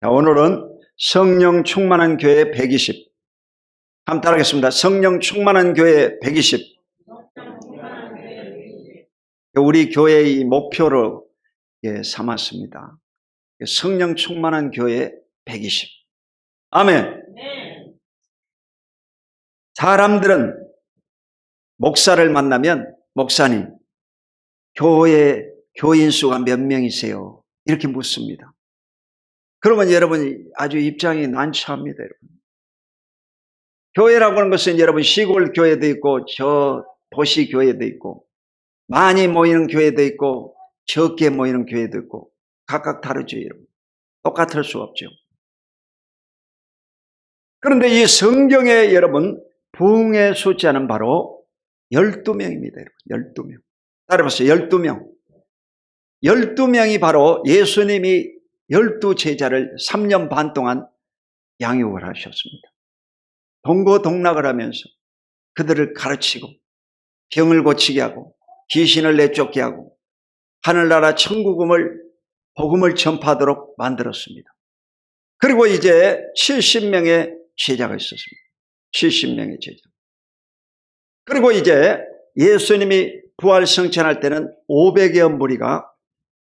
자, 오늘은 성령 충만한 교회 120. 한번 따라하겠습니다. 성령 충만한 교회 120. 우리 교회의 목표로 삼았습니다. 성령 충만한 교회 120. 아멘. 사람들은 목사를 만나면 목사님, 교회 교인 수가 몇 명이세요? 이렇게 묻습니다. 그러면 여러분이 아주 입장이 난처합니다. 여러분. 교회라고 하는 것은 여러분 시골 교회도 있고 저 도시 교회도 있고 많이 모이는 교회도 있고 적게 모이는 교회도 있고 각각 다르죠. 여러분. 똑같을 수 없죠. 그런데 이 성경에 여러분 부흥의 숫자는 바로 12명입니다. 여러분. 12명. 따라해보세요. 12명. 12명이 바로 예수님이 12제자를 3년 반 동안 양육을 하셨습니다. 동고동락을 하면서 그들을 가르치고 병을 고치게 하고 귀신을 내쫓게 하고 하늘나라 천국음을 복음을 전파하도록 만들었습니다. 그리고 이제 70명의 제자가 있었습니다. 70명의 제자. 그리고 이제 예수님이 부활 성찬할 때는 500여 무리가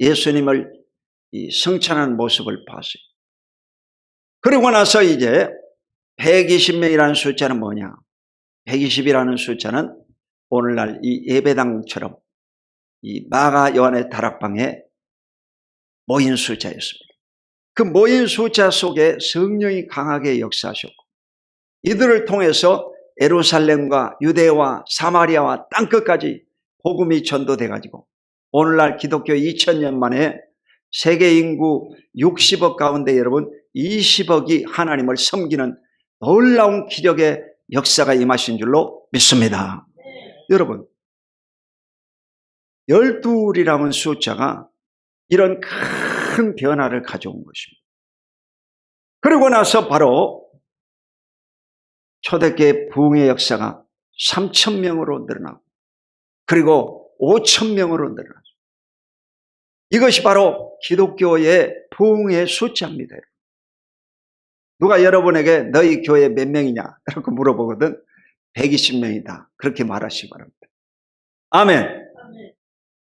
예수님을 성찬하는 모습을 봤어요. 그리고 나서 이제 120명이라는 숫자는 뭐냐? 120이라는 숫자는 오늘날 이 예배당처럼 이 마가 요한의 다락방에 모인 숫자였습니다. 그 모인 숫자 속에 성령이 강하게 역사하셨고 이들을 통해서 예루살렘과 유대와 사마리아와 땅끝까지 복음이 전도돼 가지고 오늘날 기독교 2000년 만에 세계 인구 60억 가운데 여러분 20억이 하나님을 섬기는 놀라운 기적의 역사가 임하신 줄로 믿습니다. 여러분 12이라는 숫자가 이런 큰 변화를 가져온 것입니다. 그리고 나서 바로 초대교회 부흥의 역사가 3,000명으로 늘어나고 그리고 5,000명으로 늘어나죠. 이것이 바로 기독교의 부흥의 숫자입니다. 누가 여러분에게 너희 교회 몇 명이냐 이렇게 물어보거든 120명이다 그렇게 말하시기 바랍니다. 아멘.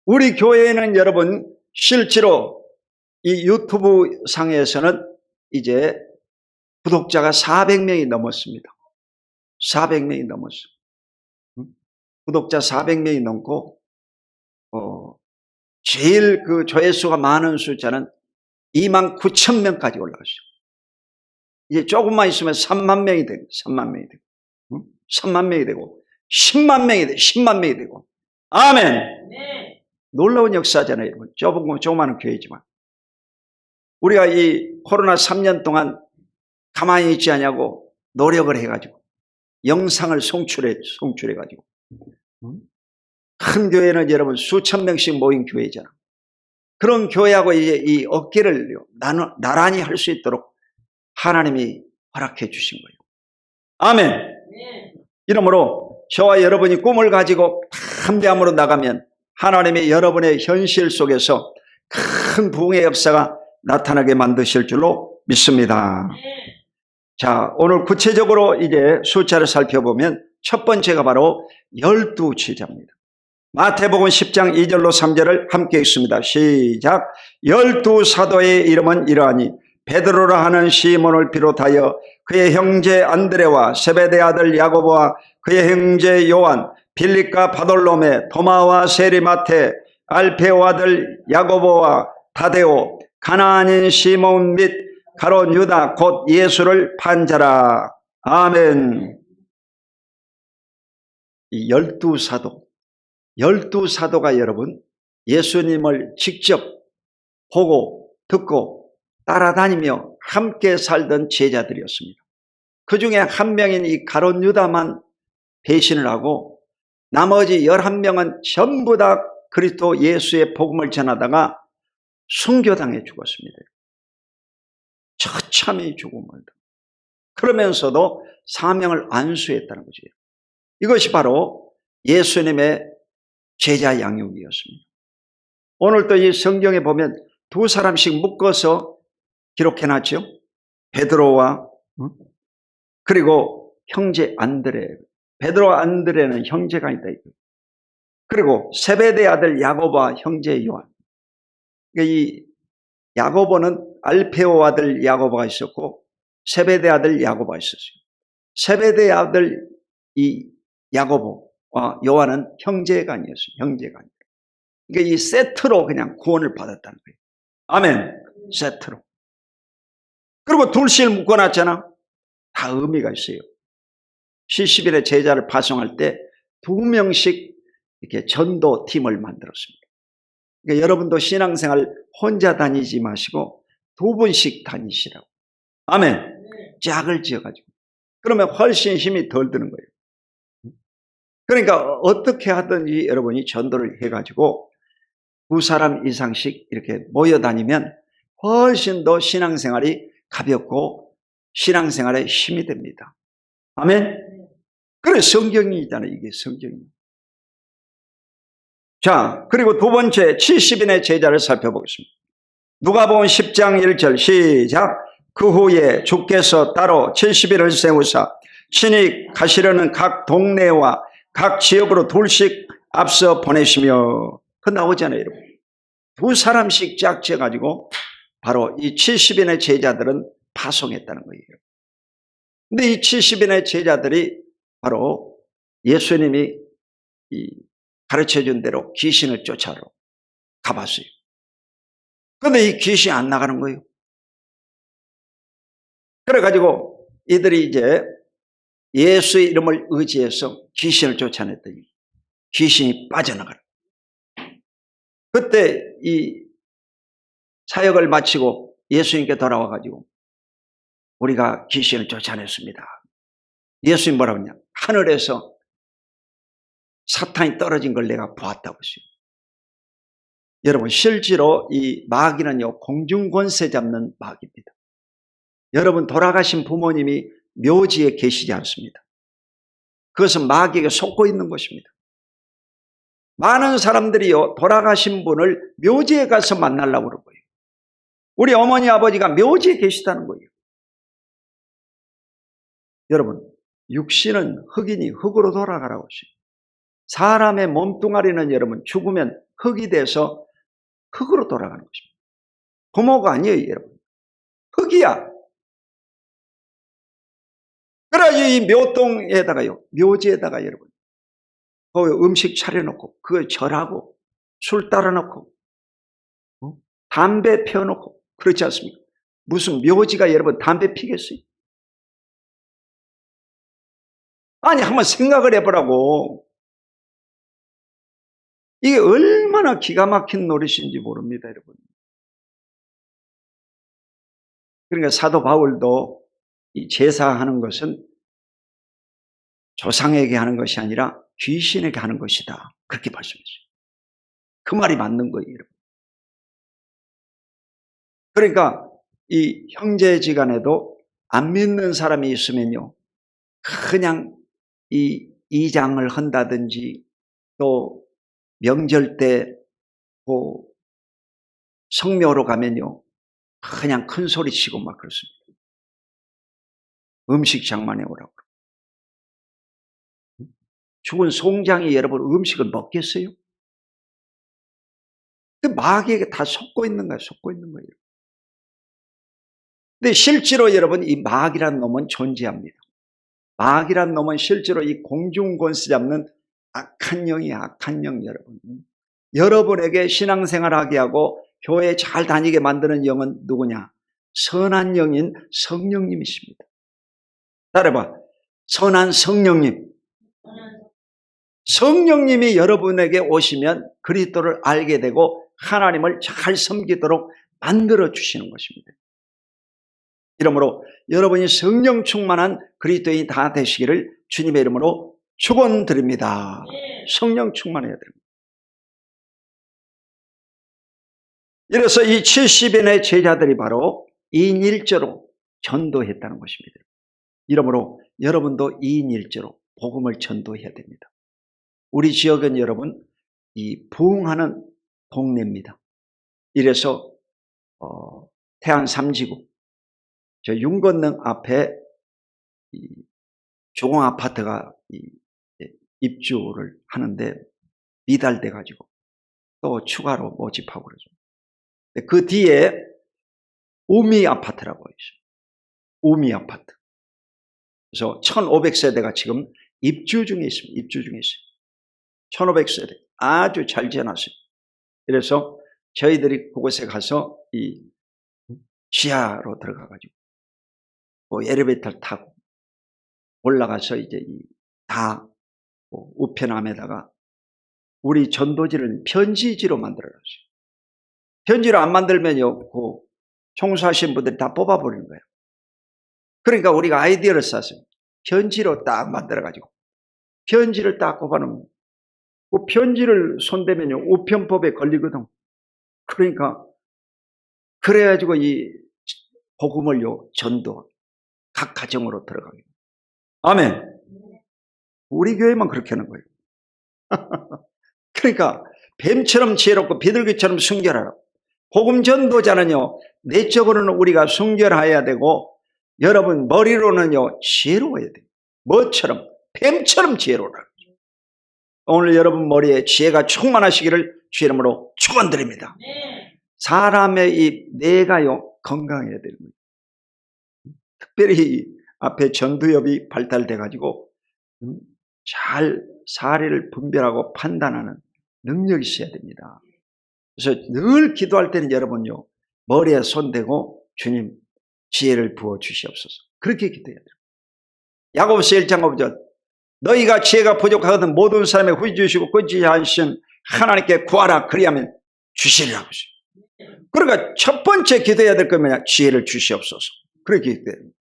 우리 교회에는 여러분 실제로 이 유튜브 상에서는 이제 구독자가 400명이 넘었습니다. 400명이 넘었어요. 구독자 400명이 넘고 제일 그 조회수가 많은 숫자는 29,000명까지 올라갔어요. 이제 조금만 있으면 3만 명이 되고 3만 명이 되고 3만 명이 되고 10만 명이 되고 10만 명이 되고 아멘. 네. 놀라운 역사잖아요. 여러분. 조그마한 교회지만 우리가 이 코로나 3년 동안 가만히 있지 않냐고 노력을 해가지고 영상을 송출해가지고 큰 교회는 여러분 수천 명씩 모인 교회잖아. 그런 교회하고 이제 이 어깨를 나란히 할 수 있도록 하나님이 허락해 주신 거예요. 아멘. 네. 이러므로 저와 여러분이 꿈을 가지고 담대함으로 나가면 하나님이 여러분의 현실 속에서 큰 부흥의 역사가 나타나게 만드실 줄로 믿습니다. 네. 자, 오늘 구체적으로 이제 숫자를 살펴보면 첫 번째가 바로 12제자입니다. 마태복음 10장 2절로 3절을 함께 읽습니다. 시작. 12사도의 이름은 이러하니 베드로라 하는 시몬을 비롯하여 그의 형제 안드레와 세베대 아들 야고보와 그의 형제 요한, 빌립과 바돌로메, 도마와 세리마테, 알페오 아들 야고보와 타데오, 가나안인 시몬 및 가롯 유다 곧 예수를 판 자라. 아멘. 이 12사도, 12사도가 여러분 예수님을 직접 보고 듣고 따라다니며 함께 살던 제자들이었습니다. 그 중에 한 명인 이 가롯 유다만 배신을 하고 나머지 11명은 전부 다 그리스도 예수의 복음을 전하다가 순교당해 죽었습니다. 처참히 죽음을. 그러면서도 사명을 안수했다는 거죠. 이것이 바로 예수님의 제자 양육이었습니다. 오늘도 이 성경에 보면 두 사람씩 묶어서 기록해놨죠. 베드로와 그리고 형제 안드레. 베드로와 안드레는 형제가 있다. 그리고 세베대 아들 야고보와 형제 요한. 이 야고보는 알페오 아들 야고보가 있었고 세베대 아들 야고보가 있었어요. 세베대 아들 이 야고보와 요한은 형제가 아니었어요. 형제가 아니에요. 그러니까 이 세트로 그냥 구원을 받았다는 거예요. 아멘. 세트로. 그리고 둘씩 묶어놨잖아. 다 의미가 있어요. 70일의 제자를 파송할 때 2명씩 이렇게 전도팀을 만들었습니다. 그러니까 여러분도 신앙생활 혼자 다니지 마시고 2분씩 다니시라고. 아멘. 짝을 지어가지고. 그러면 훨씬 힘이 덜 드는 거예요. 그러니까 어떻게 하든지 여러분이 전도를 해가지고 2사람 이상씩 이렇게 모여다니면 훨씬 더 신앙생활이 가볍고 신앙생활에 힘이 됩니다. 아멘. 그래 성경이잖아요. 이게 성경이. 자, 그리고 두 번째 70인의 제자를 살펴보겠습니다. 누가복음 10장 1절 시작. 그 후에 주께서 따로 70인을 세우사 친히 가시려는 각 동네와 각 지역으로 둘씩 앞서 보내시며. 그 나오잖아요, 여러분. 2사람씩 짝지어가지고 바로 이 70인의 제자들은 파송했다는 거예요. 근데 이 70인의 제자들이 바로 예수님이 가르쳐준 대로 귀신을 쫓아러 가봤어요. 그런데 이 귀신이 안 나가는 거예요. 그래가지고 이들이 이제 예수의 이름을 의지해서 귀신을 쫓아냈더니 귀신이 빠져나가는 거예요. 그때 이 사역을 마치고 예수님께 돌아와가지고 우리가 귀신을 쫓아냈습니다. 예수님 뭐라고 했냐? 하늘에서 사탄이 떨어진 걸 내가 보았다고 했어요. 여러분 실제로 이 마귀는요 공중권세 잡는 마귀입니다. 여러분 돌아가신 부모님이 묘지에 계시지 않습니다. 그것은 마귀에게 속고 있는 것입니다. 많은 사람들이요 돌아가신 분을 묘지에 가서 만나려고 그러는 거예요. 우리 어머니 아버지가 묘지에 계시다는 거예요. 여러분 육신은 흙이니 흙으로 돌아가라고 했어요. 사람의 몸뚱아리는 여러분 죽으면 흙이 돼서 흙으로 돌아가는 것입니다. 부모가 아니에요, 여러분. 흙이야. 그래야 이 묘동에다가요, 묘지에다가 여러분, 거기 음식 차려놓고, 그걸 절하고, 술 따라놓고, 담배 피워놓고, 그렇지 않습니까? 무슨 묘지가 여러분 담배 피겠어요? 아니, 한번 생각을 해보라고. 이게 얼마나 기가 막힌 노릇인지 모릅니다, 여러분. 그러니까 사도 바울도 이 제사하는 것은 조상에게 하는 것이 아니라 귀신에게 하는 것이다. 그렇게 말씀했어요. 그 말이 맞는 거예요, 여러분. 그러니까 이 형제지간에도 안 믿는 사람이 있으면요, 그냥 이 이장을 한다든지 또 명절 때 뭐 성묘로 가면요, 그냥 큰 소리 치고 막 그렇습니다. 음식 장만해 오라고. 죽은 송장이 여러분 음식을 먹겠어요? 그 마귀에게 다 속고 있는 거예요. 속고 있는 거예요. 근데 실제로 여러분 이 마귀란 놈은 존재합니다. 마귀란 놈은 실제로 이 공중권세 잡는 악한 영이에요. 악한 영 여러분. 여러분에게 신앙생활하게 하고 교회 잘 다니게 만드는 영은 누구냐? 선한 영인 성령님이십니다. 따라봐. 선한 성령님. 성령님이 여러분에게 오시면 그리스도를 알게 되고 하나님을 잘 섬기도록 만들어 주시는 것입니다. 이러므로 여러분이 성령 충만한 그리스도인이 다 되시기를 주님의 이름으로 축원드립니다. 성령 충만해야 됩니다. 이래서 이 70인의 제자들이 바로 2인 1조로 전도했다는 것입니다. 이러므로 여러분도 2인 1조로 복음을 전도해야 됩니다. 우리 지역은 여러분 이 부흥하는 동네입니다. 이래서 태안 3지구 저 윤건능 앞에 이 조공 아파트가 입주를 하는데 미달돼 가지고 또 추가로 모집하고 그러죠. 그 뒤에 우미 아파트라고 있어요. 우미 아파트. 그래서 1500세대가 지금 입주 중에 있습니다. 입주 중에 있어요. 1500세대. 아주 잘 지어놨어요. 그래서 저희들이 그곳에 가서 이 지하로 들어가가지고 뭐 엘리베이터를 타고 올라가서 이제 다 우편함에다가 우리 전도지를 편지지로 만들어놨어요. 편지로 안 만들면요, 그 총수하신 분들이 다 뽑아버리는 거예요. 그러니까 우리가 아이디어를 쌌어요. 편지로 딱 만들어가지고 편지를 딱 꼽아놓으면 그 편지를 손대면요 우편법에 걸리거든. 그러니까 그래가지고 이 복음을요 전도 각 가정으로 들어가게. 아멘. 우리 교회만 그렇게 하는 거예요. 그러니까 뱀처럼 지혜롭고 비둘기처럼 순결하라. 복음 전도자는요 내적으로는 우리가 순결해야 되고 여러분 머리로는요 지혜로워야 돼요. 뭐처럼? 뱀처럼 지혜로워라. 오늘 여러분 머리에 지혜가 충만하시기를 주의 이름으로 축원드립니다. 사람의 이 뇌가요 건강해야 되는 거예요. 특별히 앞에 전두엽이 발달돼 가지고 잘 사리를 분별하고 판단하는 능력이 있어야 됩니다. 그래서 늘 기도할 때는 여러분요 머리에 손대고 주님 지혜를 부어 주시옵소서 그렇게 기도해야 돼요. 야고보서 1장 5절 너희가 지혜가 부족하거든 모든 사람의 후히 주시고 끊지지 않으신 하나님께 구하라 그리하면 주시리라고 하시죠. 그러니까 첫 번째 기도해야 될 거면 지혜를 주시옵소서 그렇게 기도해야 됩니다.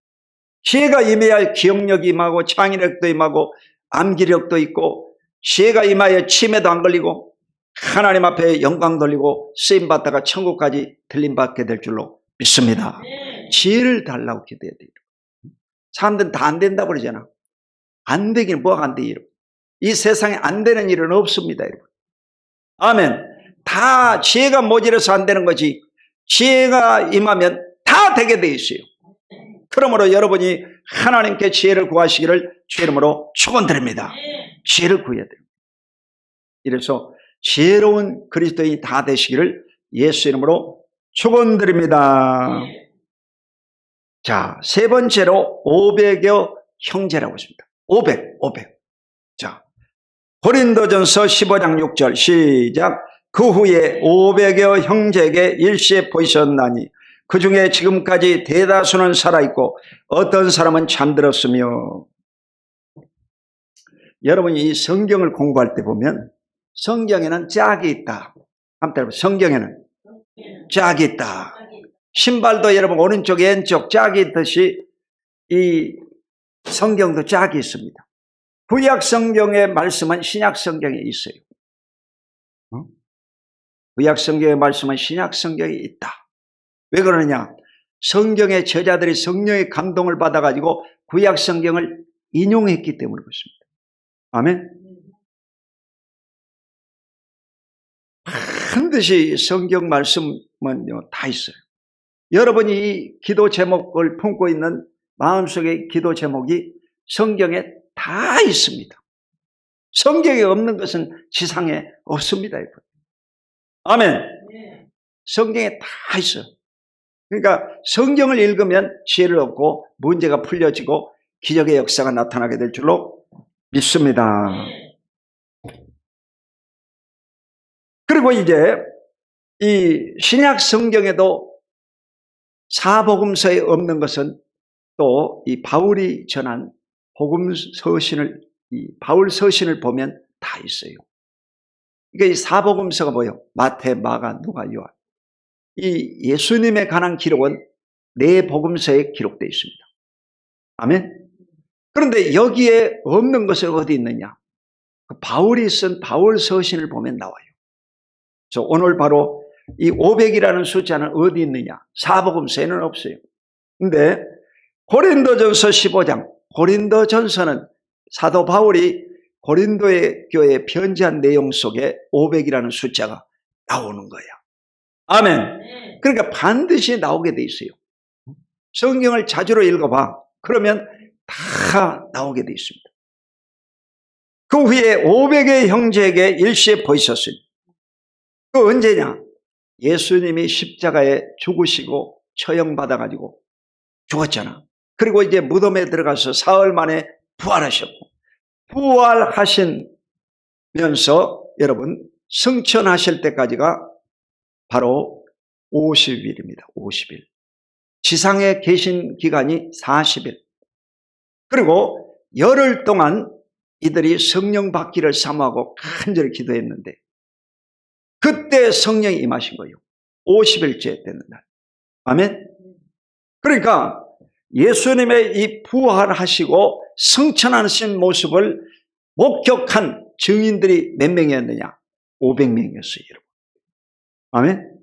지혜가 임해야 기억력이 임하고 창의력도 임하고 암기력도 있고 지혜가 임하여 치매도 안 걸리고 하나님 앞에 영광 돌리고 쓰임받다가 천국까지 들림받게 될 줄로 믿습니다. 지혜를 달라고 기도해야 돼요. 사람들은 다 안 된다고 그러잖아. 안 되긴 뭐가 안 돼, 여러분. 이 세상에 안 되는 일은 없습니다, 여러분. 아멘. 다 지혜가 모자라서 안 되는 거지 지혜가 임하면 다 되게 돼 있어요. 그러므로 여러분이 하나님께 지혜를 구하시기를 주의 이름으로 축원드립니다. 지혜를 구해야 돼요. 이래서 지혜로운 그리스도인이 다 되시기를 예수 이름으로 축원드립니다. 자, 세 번째로 500여 형제라고 했습니다. 500. 자, 고린도전서 15장 6절 시작. 그 후에 500여 형제에게 일시에 보이셨나니 그 중에 지금까지 대다수는 살아있고 어떤 사람은 잠들었으며. 여러분이 이 성경을 공부할 때 보면 성경에는 짝이 있다. 한번 성경에는 짝이 있다. 신발도 여러분 오른쪽 왼쪽 짝이 있듯이 이 성경도 짝이 있습니다. 구약 성경의 말씀은 신약 성경에 있어요. 구약 성경의 말씀은 신약 성경에 있다. 왜 그러느냐? 성경의 저자들이 성령의 감동을 받아가지고 구약 성경을 인용했기 때문에 그렇습니다. 아멘. 반드시 성경 말씀은 다 있어요. 여러분이 이 기도 제목을 품고 있는 마음속의 기도 제목이 성경에 다 있습니다. 성경에 없는 것은 지상에 없습니다. 아멘. 성경에 다 있어요. 그러니까 성경을 읽으면 지혜를 얻고 문제가 풀려지고 기적의 역사가 나타나게 될 줄로 믿습니다. 그리고 이제 이 신약 성경에도 사복음서에 없는 것은 또 이 바울이 전한 복음 서신을 이 바울 서신을 보면 다 있어요. 그러니까 이 사복음서가 뭐예요? 마태, 마가, 누가, 요한. 이 예수님에 관한 기록은 네 복음서에 기록되어 있습니다. 아멘. 그런데 여기에 없는 것은 어디 있느냐? 바울이 쓴 바울 서신을 보면 나와요. 그래서 오늘 바로 이 500이라는 숫자는 어디 있느냐? 사복음서에는 없어요. 근데 고린도전서 15장, 고린도전서는 사도 바울이 고린도의 교회에 편지한 내용 속에 500이라는 숫자가 나오는 거예요. 아멘. 그러니까 반드시 나오게 돼 있어요. 성경을 자주로 읽어봐. 그러면 다 나오게 돼 있습니다. 그 후에 500의 형제에게 일시에 보이셨으니, 그 언제냐? 예수님이 십자가에 죽으시고 처형받아가지고 죽었잖아. 그리고 이제 무덤에 들어가서 사흘 만에 부활하셨고, 부활하시면서 여러분 승천하실 때까지가 바로 50일입니다. 50일. 지상에 계신 기간이 40일. 그리고 열흘 동안 이들이 성령 받기를 사모하고 간절히 기도했는데 그때 성령이 임하신 거예요. 50일째 되는 날. 아멘. 그러니까 예수님의 이 부활하시고 승천하신 모습을 목격한 증인들이 몇 명이었느냐? 500명이었어요, 여러분. 아멘.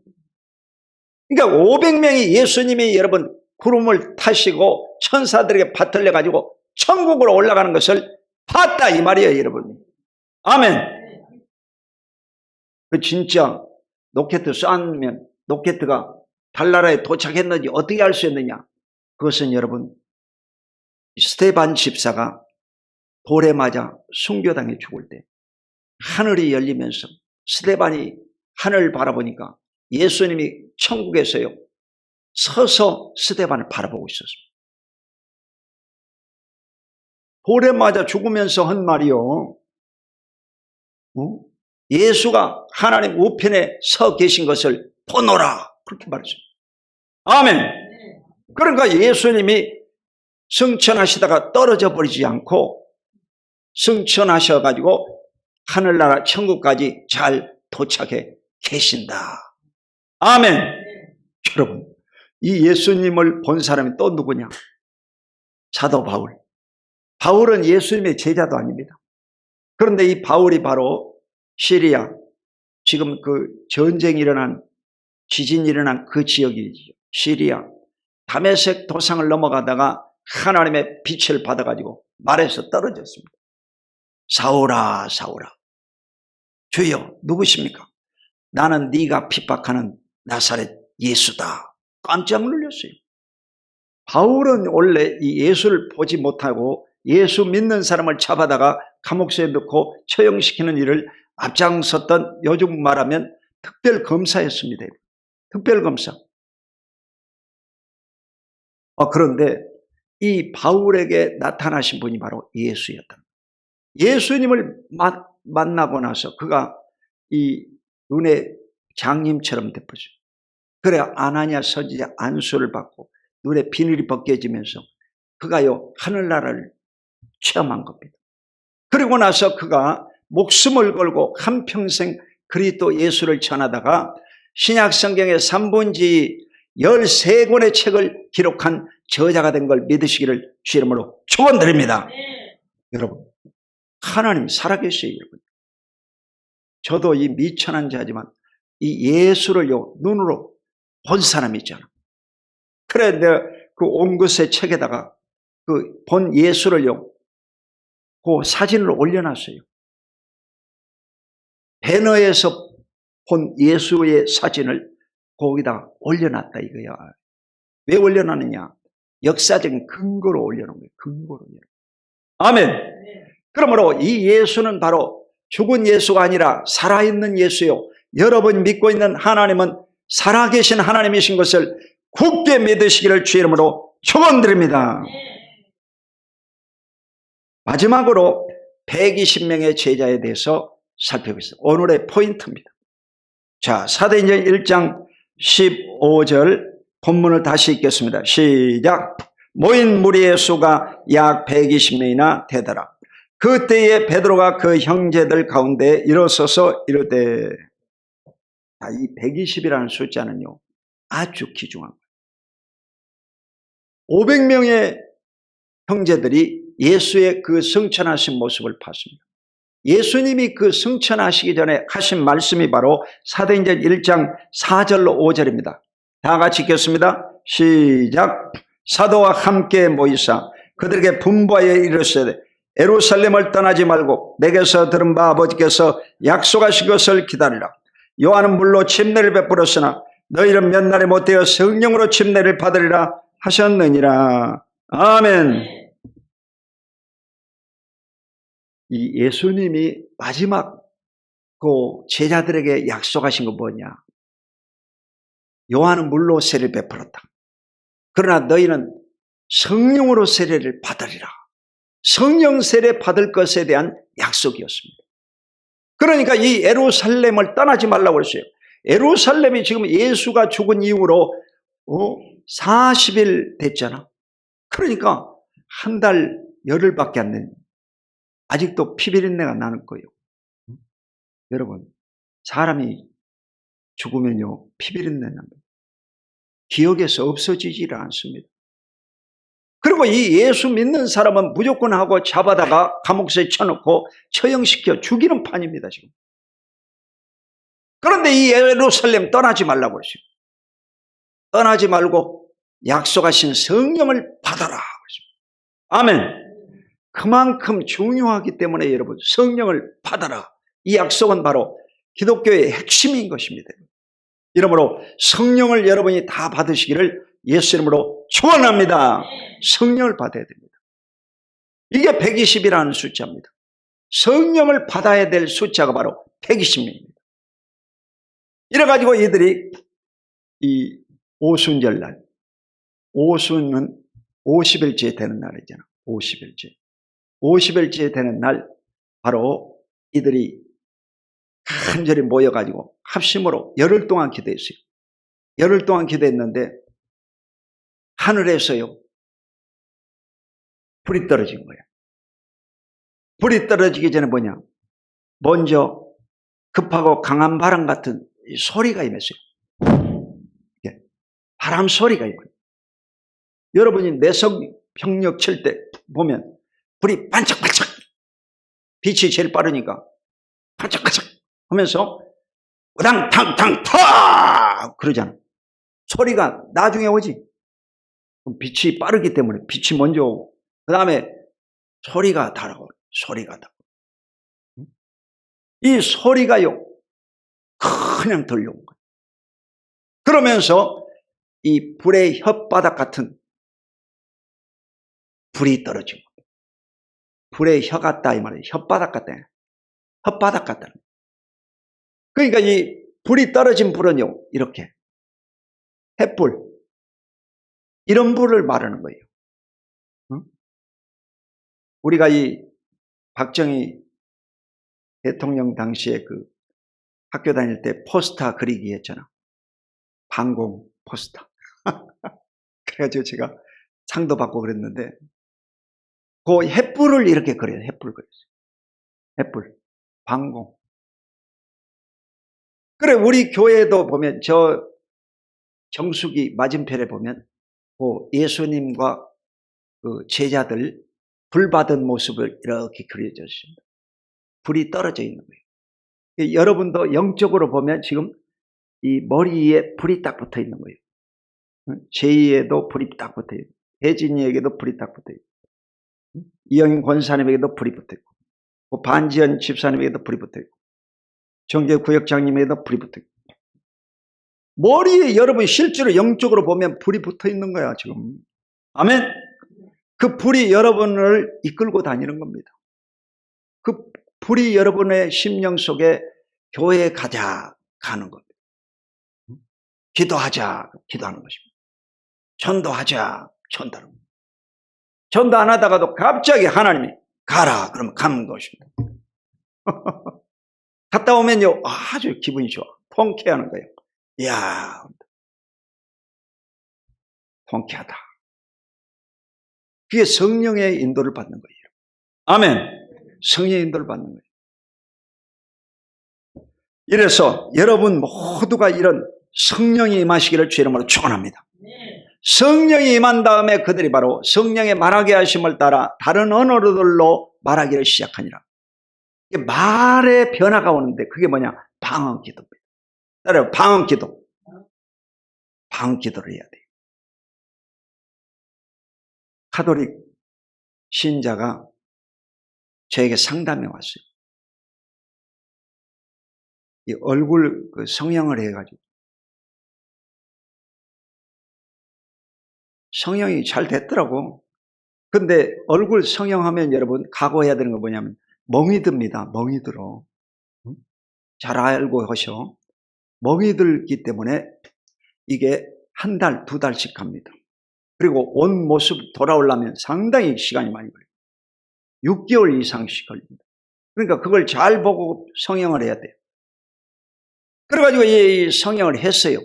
그러니까 500명이 예수님이 여러분 구름을 타시고 천사들에게 받들려 가지고 천국으로 올라가는 것을 봤다 이 말이에요, 여러분. 아멘. 그 진짜 로켓 쏘면 로켓가 달나라에 도착했는지 어떻게 알 수 있느냐? 그것은 여러분 스데반 집사가 돌에 맞아 순교당해 죽을 때 하늘이 열리면서 스데반이 하늘을 바라보니까 예수님이 천국에서요 서서 스데반을 바라보고 있었습니다. 돌에 맞아 죽으면서 한 말이요, 예수가 하나님 우편에 서 계신 것을 보노라, 그렇게 말했습니다. 아멘. 그러니까 예수님이 승천하시다가 떨어져 버리지 않고 승천하셔가지고 하늘나라 천국까지 잘 도착해 계신다. 아멘. 여러분, 이 예수님을 본 사람이 또 누구냐? 사도 바울. 바울은 예수님의 제자도 아닙니다. 그런데 이 바울이 바로 시리아, 지금 그 전쟁이 일어난, 지진이 일어난 그 지역이죠. 시리아 다메섹 도상을 넘어가다가 하나님의 빛을 받아가지고 말에서 떨어졌습니다. 사울아, 사울아, 주여 누구십니까? 나는 네가 핍박하는 나사렛 예수다. 깜짝 놀랐어요. 바울은 원래 이 예수를 보지 못하고 예수 믿는 사람을 잡아다가 감옥소에 넣고 처형시키는 일을 앞장섰던, 요즘 말하면 특별검사였습니다. 특별검사. 그런데 이 바울에게 나타나신 분이 바로 예수였다. 예수님을 만나고 나서 그가 이 눈에 장님처럼 됐어요. 그래 아나니아 선지자 안수를 받고 눈에 비늘이 벗겨지면서 그가요 하늘나라를 체험한 겁니다. 그리고 나서 그가 목숨을 걸고 한평생 그리스도 예수를 전하다가 신약성경의 3분지 13권의 책을 기록한 저자가 된 걸 믿으시기를 주 이름으로 축원드립니다. 여러분, 하나님 살아계셔요. 여러분, 저도 이 미천한 자지만 이 예수를요 눈으로 본 사람이 있잖아. 그래 내가 그 옹긋의 책에다가 그 본 예수를요 그 사진을 올려놨어요. 배너에서 본 예수의 사진을 거기다 올려놨다 이거야. 왜 올려놨느냐? 역사적인 근거로 올려놓은 거예요. 근거로. 아멘. 그러므로 이 예수는 바로 죽은 예수가 아니라 살아있는 예수요, 여러분이 믿고 있는 하나님은 살아계신 하나님이신 것을 굳게 믿으시기를 주 이름으로 축원드립니다. 마지막으로 120명의 제자에 대해서 살펴보겠습니다. 오늘의 포인트입니다. 자, 사도행전 1장 15절 본문을 다시 읽겠습니다. 시작. 모인 무리의 수가 약 120명이나 되더라. 그때에 베드로가 그 형제들 가운데 일어서서 이르되, 이 120이라는 숫자는요 아주 귀중한 거예요. 500명의 형제들이 예수의 그 승천하신 모습을 봤습니다. 예수님이 그 승천하시기 전에 하신 말씀이 바로 사도행전 1장 4절로 5절입니다. 다 같이 읽겠습니다. 시작. 사도와 함께 모이사 그들에게 분부하여 이르시되 예루살렘을 떠나지 말고 내게서 들은 바 아버지께서 약속하신 것을 기다리라. 요한은 물로 침례를 베풀었으나 너희는 몇 날에 못되어 성령으로 침례를 받으리라 하셨느니라. 아멘. 이 예수님이 마지막 그 제자들에게 약속하신 거 뭐냐? 요한은 물로 세례를 베풀었다. 그러나 너희는 성령으로 세례를 받으리라. 성령 세례 받을 것에 대한 약속이었습니다. 그러니까 이 예루살렘을 떠나지 말라고 그랬어요. 예루살렘이 지금 예수가 죽은 이후로 40일 됐잖아. 그러니까 한 달 열흘밖에 안 된, 아직도 피비린내가 나는 거예요. 여러분, 사람이 죽으면요 피비린내 납니다. 기억에서 없어지지를 않습니다. 그리고 이 예수 믿는 사람은 무조건 하고 잡아다가 감옥에 쳐놓고 처형시켜 죽이는 판입니다, 지금. 그런데 이 예루살렘 떠나지 말라고 했어요. 떠나지 말고 약속하신 성령을 받아라. 아멘. 그만큼 중요하기 때문에 여러분, 성령을 받아라. 이 약속은 바로 기독교의 핵심인 것입니다. 이러므로 성령을 여러분이 다 받으시기를 예수 이름으로 축원합니다. 성령을 받아야 됩니다. 이게 120이라는 숫자입니다. 성령을 받아야 될 숫자가 바로 120명입니다. 이래가지고 이들이 이 오순절날, 오순은 50일째 되는 날이잖아. 50일째. 50일째 되는 날 바로 이들이 간절히 모여가지고 합심으로 열흘 동안 기도했어요. 열흘 동안 기도했는데 하늘에서요 불이 떨어진 거예요. 불이 떨어지기 전에 뭐냐? 먼저 급하고 강한 바람 같은 소리가 임했어요. 바람 소리가 임해요. 여러분이 내성 병력 칠 때 보면 불이 반짝반짝, 빛이 제일 빠르니까 반짝반짝 하면서 우당탕탕 팍 그러잖아. 소리가 나중에 오지. 빛이 빠르기 때문에 빛이 먼저 오고 그 다음에 소리가 다르고 소리가 다르고 이 소리가요 그냥 들려온 거예요. 그러면서 이 불의 혓바닥 같은 불이 떨어진 거예요. 불의 혀 같다 이 말이에요. 혓바닥 같다. 혓바닥 같다. 그러니까 이 불이 떨어진 불은요 이렇게 햇불 이런 불을 말하는 거예요. 응? 우리가 이 박정희 대통령 당시에 그 학교 다닐 때 포스터 그리기 했잖아. 방공 포스터. 그래가지고 제가 상도 받고 그랬는데 그 햇불을 이렇게 그려요. 햇불 그렸어요. 햇불. 방공. 그래 우리 교회도 보면 저 정수기 맞은편에 보면 그 예수님과 그 제자들 불 받은 모습을 이렇게 그려져 있습니다. 불이 떨어져 있는 거예요. 여러분도 영적으로 보면 지금 이 머리에 불이 딱 붙어 있는 거예요. 제이에도 불이 딱 붙어 있고 혜진이에게도 불이 딱 붙어 있고 이영인 권사님에게도 불이 붙어 있고 반지연 집사님에게도 불이 붙어 있고 정재 구역장님에게도 불이 붙어 있고 머리에 여러분 실제로 영적으로 보면 불이 붙어 있는 거야 지금. 아멘. 그 불이 여러분을 이끌고 다니는 겁니다. 그 불이 여러분의 심령 속에 교회에 가자 가는 겁니다. 기도하자 기도하는 것입니다. 전도하자 전도하는 겁니다. 전도 안 하다가도 갑자기 하나님이 가라 그러면 가는 것입니다. 갔다 오면요 아주 기분이 좋아. 통쾌하는 거예요. 이야 통쾌하다. 그게 성령의 인도를 받는 거예요. 아멘. 성령의 인도를 받는 거예요. 이래서 여러분 모두가 이런 성령이 임하시기를 주의 이름으로 축원합니다. 성령이 임한 다음에 그들이 바로 성령의 말하게 하심을 따라 다른 언어들로 말하기를 시작하니라. 말의 변화가 오는데 그게 뭐냐? 방언 기도입니다. 따라요. 방언 기도. 방언 기도를 해야 돼요. 가톨릭 신자가 저에게 상담해 왔어요. 이 얼굴 그 성형을 해가지고 성형이 잘 됐더라고. 근데 얼굴 성형하면 여러분 각오해야 되는 거 뭐냐면 멍이 듭니다. 멍이 들어. 잘 알고 하셔. 멍이 들기 때문에 이게 한 달, 두 달씩 갑니다. 그리고 온 모습 돌아오려면 상당히 시간이 많이 걸려요. 6개월 이상씩 걸립니다. 그러니까 그걸 잘 보고 성형을 해야 돼요. 그래가지고 이 성형을 했어요.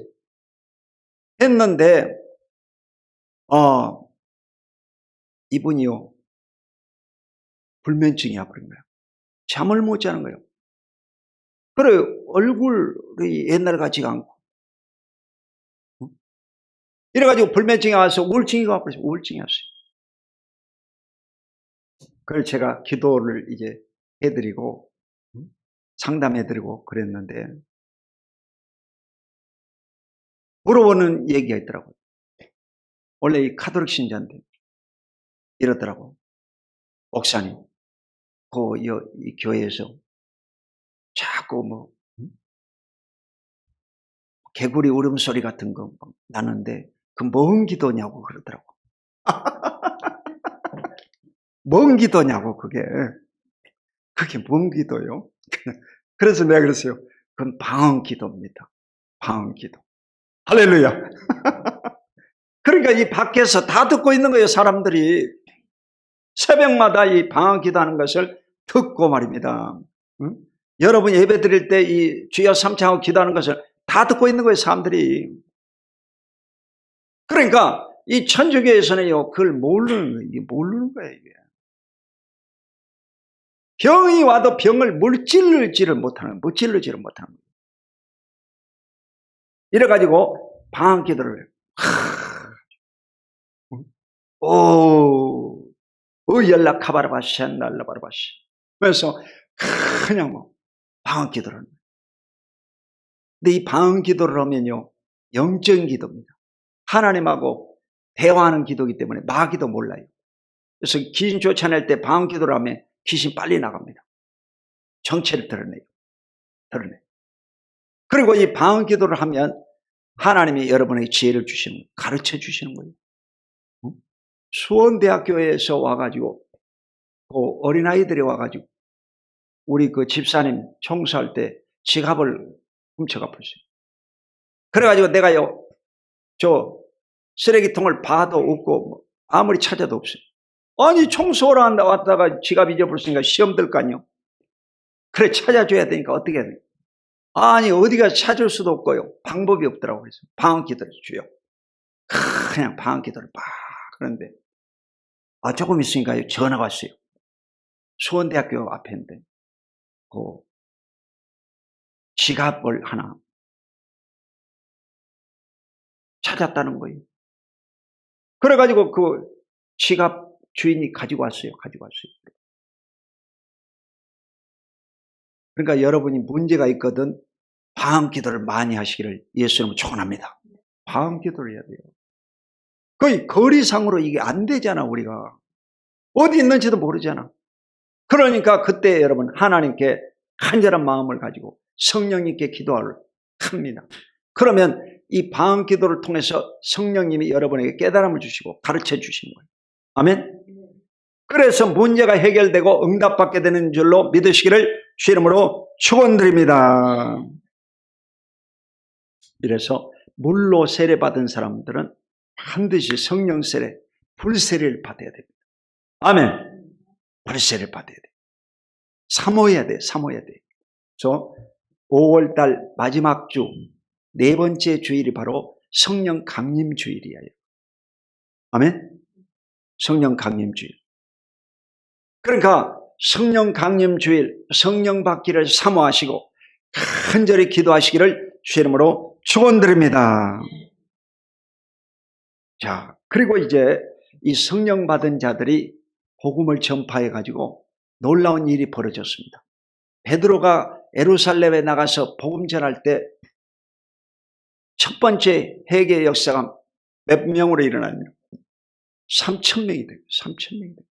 했는데 이분이요 불면증이야 그런 거야. 잠을 못 자는 거예요. 그래 얼굴이 옛날 같지가 않고 이래가지고 불면증이 와서 우울증이 와버렸어요. 우울증이 왔어요. 그걸 제가 기도를 이제 해드리고 상담해드리고 그랬는데 물어보는 얘기가 있더라고요. 원래 이 카톨릭 신자인데 이러더라고. 목사님, 이 교회에서 자꾸 개구리 울음소리 같은 거 나는데 그 뭔 기도냐고 그러더라고. 뭔 기도냐고 그게 뭔 기도요? 그래서 내가 그랬어요. 그건 방언 기도입니다. 방언 기도. 할렐루야. 그러니까 이 밖에서 다 듣고 있는 거예요. 사람들이 새벽마다 이 방언 기도하는 것을 듣고 말입니다. 응? 여러분 예배 드릴 때 이 주여 삼창하고 기도하는 것을 다 듣고 있는 거예요. 사람들이. 그러니까 이 천주교에서는요 그걸 모르는 거예요. 이게. 병이 와도 병을 무찔르지를 못하는 거예요. 이래가지고 방언 기도를 해요. 연락하바라바시 날라바라바시 그래서 그냥 방언 기도를 합니다. 근데 이 방언 기도를 하면요 영적인 기도입니다. 하나님하고 대화하는 기도이기 때문에 마귀도 몰라요. 그래서 귀신 쫓아낼 때 방언 기도를 하면 귀신 빨리 나갑니다. 정체를 드러내요. 그리고 이 방언 기도를 하면 하나님이 여러분에게 지혜를 주시는 거예요. 가르쳐 주시는 거예요. 수원대학교에서 와가지고 어린아이들이 와가지고 우리 그 집사님 청소할 때 지갑을 훔쳐가 버렸어요. 그래가지고 내가요 저 쓰레기통을 봐도 없고 아무리 찾아도 없어요. 아니 청소를 왔다가 지갑 잊어버렸으니까 시험 들 거 아니요. 그래 찾아줘야 되니까 어떻게 해야 돼요? 아니 어디가 찾을 수도 없고요. 방법이 없더라고요. 그래서 방언 기도를 주요. 그냥 방언 기도를 막 그런데 조금 있으니까 전화가 왔어요. 수원대학교 앞인데 그 지갑을 하나 찾았다는 거예요. 그래가지고 그 지갑 주인이 가지고 왔어요. 그러니까 여러분이 문제가 있거든 방언 기도를 많이 하시기를 예수님은 축원합니다. 방언 기도를 해야 돼요. 거의 거리상으로 이게 안 되잖아. 우리가 어디 있는지도 모르잖아. 그러니까 그때 여러분 하나님께 간절한 마음을 가지고 성령님께 기도를 합니다. 그러면 이 방언 기도를 통해서 성령님이 여러분에게 깨달음을 주시고 가르쳐 주시는 거예요. 아멘. 그래서 문제가 해결되고 응답받게 되는 줄로 믿으시기를 주 이름으로 축원드립니다. 이래서 물로 세례받은 사람들은 반드시 성령 세례, 불세례를 받아야 됩니다. 아멘. 불세례를 받아야 돼요. 사모해야 돼요. 저 5월달 마지막 주 네 번째 주일이 바로 성령 강림 주일이에요. 아멘. 성령 강림 주일. 그러니까 성령 강림 주일, 성령 받기를 사모하시고 간절히 기도하시기를 주 이름으로 축원드립니다. 자, 그리고 이제 이 성령 받은 자들이 복음을 전파해 가지고 놀라운 일이 벌어졌습니다. 베드로가 예루살렘에 나가서 복음 전할 때 첫 번째 회개 역사가 몇 명으로 일어나냐? 3,000명이 돼요. 3,000명이 돼요.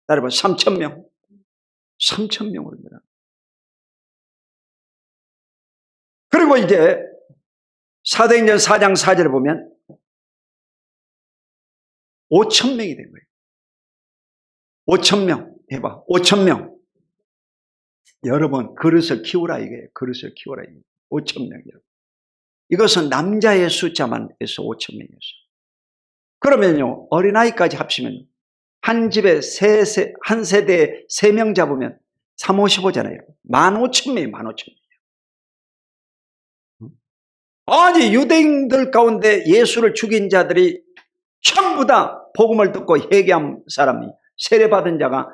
따라봐, 3,000명. 3,000명으로 일어나. 그리고 이제 사도행전 4장 4절에 보면 5,000명이 된 거예요. 5,000명. 해봐. 5,000명. 여러분, 그릇을 키우라 이거예요. 그릇을 키우라 이거예요. 5,000명이요. 이것은 남자의 숫자만 해서 5,000명이었어요. 그러면요, 어린아이까지 합치면 한 집에 한 세대에 3명 잡으면 3, 55잖아요. 15,000명이 15,000명. 아니, 유대인들 가운데 예수를 죽인 자들이 전부 다 복음을 듣고 회개한 사람이, 세례받은 자가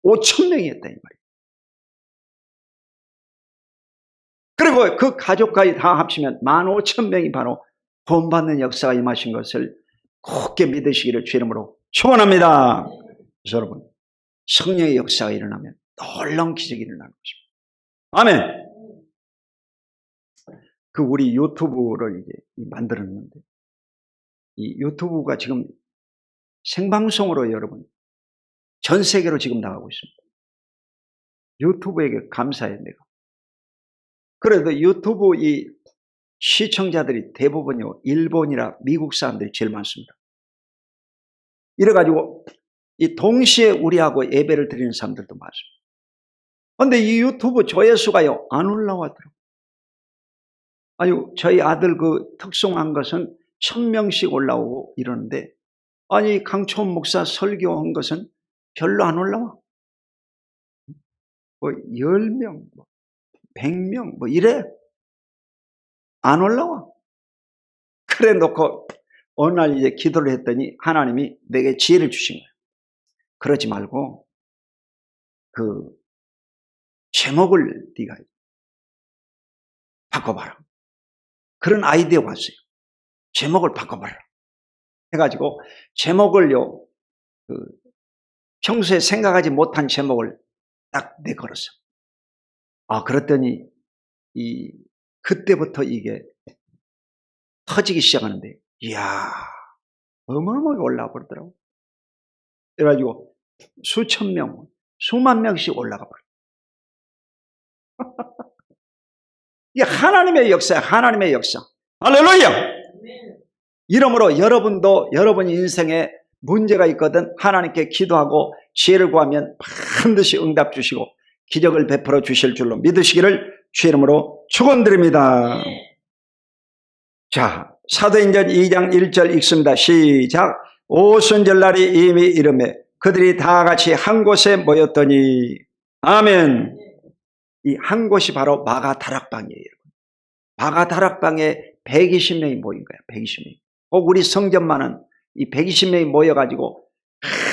5,000명이었다 이 말이에요. 그리고 그 가족까지 다 합치면 15,000명이 바로 구원받는 역사가 임하신 것을 굳게 믿으시기를 주 이름으로 축원합니다. 그래서 여러분, 성령의 역사가 일어나면 놀라운 기적이 일어나는 것입니다. 아멘. 그 우리 유튜브를 이제 만들었는데, 이 유튜브가 지금 생방송으로 여러분 전 세계로 지금 나가고 있습니다. 유튜브에게 감사해 내가. 그래도 유튜브 이 시청자들이 대부분요 일본이나 미국 사람들이 제일 많습니다. 이래가지고 이 동시에 우리하고 예배를 드리는 사람들도 많습니다. 그런데 이 유튜브 조회수가요 안 올라왔더라고요. 아니, 저희 아들 그 특송한 것은 1,000명씩 올라오고 이러는데, 아니 강초원 목사 설교한 것은 별로 안 올라와. 뭐 10명, 100명 뭐 이래 안 올라와. 그래 놓고 어느 날 이제 기도를 했더니 하나님이 내게 지혜를 주신 거예요. 그러지 말고 그 제목을 네가 바꿔봐라. 그런 아이디어가 왔어요. 제목을 바꿔봐라. 해가지고 제목을요 그 평소에 생각하지 못한 제목을 딱 내걸었어. 아, 그랬더니 그때부터 이게 터지기 시작하는데, 이야, 어마어마하게 올라가 버리더라고. 그래가지고 수천 명, 수만 명씩 올라가 버려. 이게 하나님의 역사야, 하나님의 역사. 할렐루야! 이러므로 여러분도 여러분 인생에 문제가 있거든 하나님께 기도하고 지혜를 구하면 반드시 응답 주시고 기적을 베풀어 주실 줄로 믿으시기를 주 이름으로 축원드립니다. 자, 사도행전 2장 1절 읽습니다. 시작. 오순절날이 이미 이르매 그들이 다 같이 한 곳에 모였더니, 아멘. 이 한 곳이 바로 마가다락방이에요. 마가다락방에 120명이 모인 거예요. 120명이. 꼭 우리 성전만은 이 120명이 모여가지고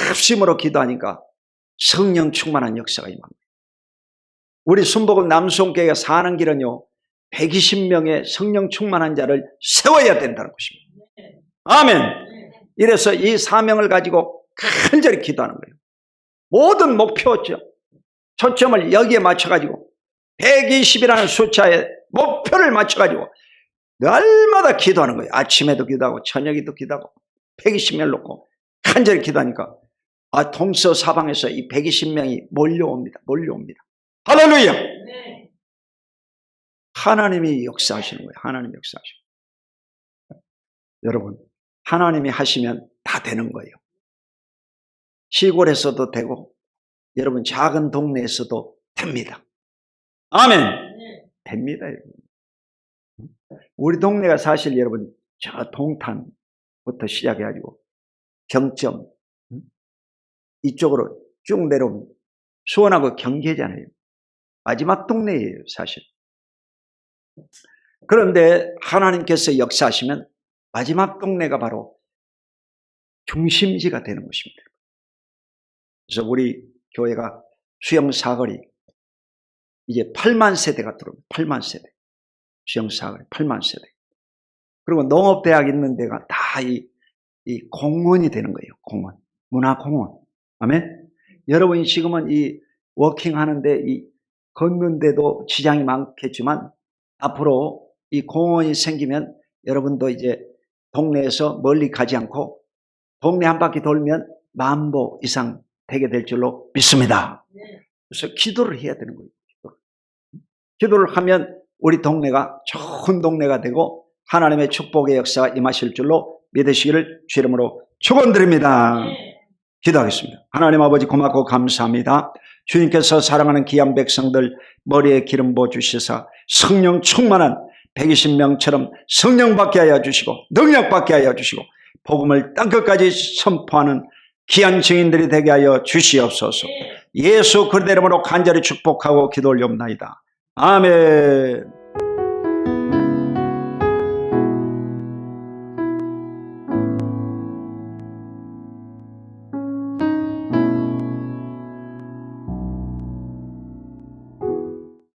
합심으로 기도하니까 성령 충만한 역사가 임합니다. 우리 순복음 남송교회가 사는 길은요 120명의 성령 충만한 자를 세워야 된다는 것입니다. 아멘. 이래서 이 사명을 가지고 간절히 기도하는 거예요. 모든 목표죠. 초점을 여기에 맞춰가지고 120이라는 숫자에 목표를 맞춰가지고 날마다 기도하는 거예요. 아침에도 기도하고 저녁에도 기도하고 120명 놓고 간절히 기도하니까 동서사방에서 이 120명이 몰려옵니다. 할렐루야! 네. 하나님이 역사하시는 거예요. 하나님이 역사하시는 거예요. 여러분, 하나님이 하시면 다 되는 거예요. 시골에서도 되고 여러분 작은 동네에서도 됩니다. 아멘. 네. 됩니다. 여러분. 우리 동네가 사실 여러분 저 동탄부터 시작해가지고 경점 이쪽으로 쭉 내려오면 수원하고 경계잖아요. 마지막 동네예요 사실. 그런데 하나님께서 역사하시면 마지막 동네가 바로 중심지가 되는 것입니다. 그래서 우리 교회가 수영사거리 이제 8만 세대가 들어옵니다. 8만 세대. 수영사거리 8만 세대. 그리고 농업대학 있는 데가 다 이 공원이 되는 거예요. 공원. 문화공원. 아멘. 여러분이 지금은 이 워킹 하는데 이 걷는데도 지장이 많겠지만 앞으로 이 공원이 생기면 여러분도 이제 동네에서 멀리 가지 않고 동네 한 바퀴 돌면 10,000보 이상 되게 될 줄로 믿습니다. 그래서 기도를 해야 되는 거예요. 기도를 하면 우리 동네가 좋은 동네가 되고 하나님의 축복의 역사가 임하실 줄로 믿으시기를 주 이름으로 축원드립니다. 기도하겠습니다. 하나님 아버지 고맙고 감사합니다. 주님께서 사랑하는 귀한 백성들 머리에 기름 부어주시사 성령 충만한 120명처럼 성령 받게 하여 주시고 능력 받게 하여 주시고 복음을 땅끝까지 선포하는 귀한 증인들이 되게 하여 주시옵소서. 예수 그리스도 이름으로 간절히 축복하고 기도 올리옵나이다. 아멘.